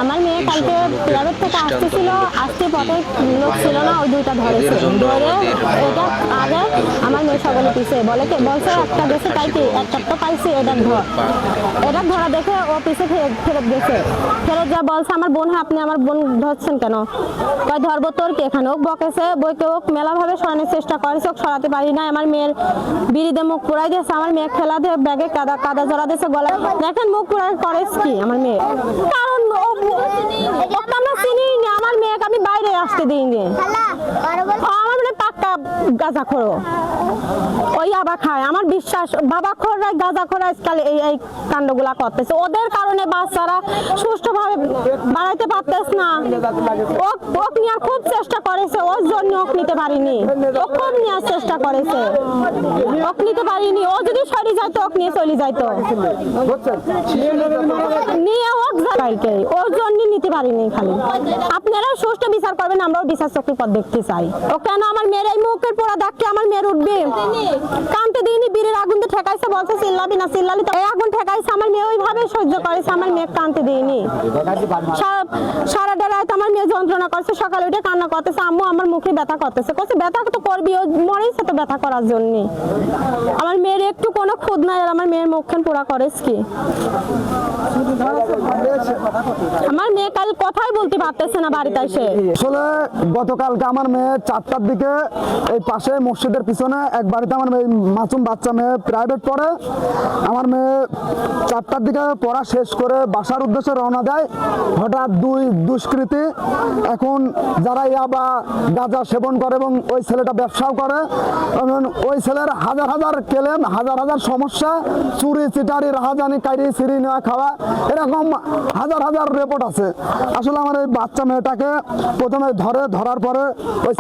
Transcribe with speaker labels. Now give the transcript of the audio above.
Speaker 1: আমার মেয়ে কালকে প্রাইভেট থেকে আসতেছিল, আসতে পথে লোক ছিল না, ওই দুইটা ধরেছে। ধরে এটা আগে আমার মেয়ে সকলে পিছিয়ে বলছে একটা গেছে, তাই কি একটা তো পাইছি, এটা ধর। এটা ধরা দেখে ও পিছে ফেরত গেছে। ফেরত যা বলছে আমার বোন, হ্যাঁ আপনি আমার বোন ধরছেন কেন? কয় ধরবো তোর কি এখানে? ওক বকেছে, বইকে ওক মেলাভাবে সরানোর চেষ্টা করেছে, ওক সরাতে পারি না। আমার মেয়ের বিড়িতে মুখ পুরাই দিয়েছে, আমার মেয়ে খেলা দিয়ে ব্যাগে কাদা জড়া দিয়েছে গলায়। দেখেন মুখ পুরাই করেছ কি আমার মেয়ে, কারণ আমরা চিনি না। আমার মেয়েকে আমি বাইরে আসতে দিইনি। আমার মানে পাক্কা গাঁজা খোর, ওই আবার খায়। আমার বিশ্বাস বাবা খোররা গাঁজা খোর আজকাল এই কাণ্ডগুলা করতেছে। ওদের কারণে বাচ্চারা সুষ্ঠুভাবে বাড়াইতে পারতেছ না। ওক নেওয়ার খুব চেষ্টা করেছে, ওর জন্য ওক নিতে পারিনি। ও খুব নেওয়ার চেষ্টা করেছে, ওক নিতে পারিনি। ও যদি সরি যাইতো ওক নিয়ে চলে যাইতো, নিয়ে ওক যাইকে ওর জন্য নিতে পারিনি। খালি আপনারাও সুষ্ঠু বিচার করবেন, আমরাও বিচার চক্রের পথ দেখতে চাই। ও কেন আমার মেয়ের এই মুখের পোড়া দেখতে আমার মেয়ের উঠবে? কানতে দিইনি, বীরের আগুন তো ঠেকাইছে, বলছে চিল্লাবি না, চিল্লালি তো এই আগুন ঠেকাইছে। আমার মেয়ে ওইভাবে সহ্য করেছে, আমার মেয়ে কানতে দিইনি। সারাটা রাত আমার মেয়ে যন্ত্রণা করছে, সকালে উঠে কান্না করতেছে, আম্মু আমার মুখে ব্যথা করতেছে। করছে ব্যথা তো করবি, ও মরেছে তো ব্যথা করার জন্য। আমার মেয়ের একটু কোনো খুদ নাই, আর আমার মেয়ের মুখখান পোড়া করেছ কি? আমার মেয়ে কাল কথাই বলতে পারতেছে না বাড়িতে এসে।
Speaker 2: আসলে গতকালকে আমার মেয়ে 4টার দিকে এই পাশে মসজিদের পিছনে এক বাড়িতে আমার মেয়ে মাসুম বাচ্চা মেয়ে প্রাইভেট পড়ে। আমার মেয়ে 4টার দিকে পড়া শেষ করে বাসার উদ্দেশ্যে রওনা দেয়। হঠাৎ দুই দুষ্কৃতী, এখন যারা ইয়াবা গাঁজা সেবন করে এবং ওই ছেলেটা ব্যবসাও করে, ওই ছেলের হাজার হাজার কেলেম, হাজার হাজার সমস্যা, চুরি চিটারি রাহাজানি কাইরি সিঁড়ি নেওয়া খাওয়া, এরকম হাজার হাজার রিপোর্ট আছে। আসলে আমার এই বাচ্চা মেয়েটাকে প্রথমে ধরার পরে ওই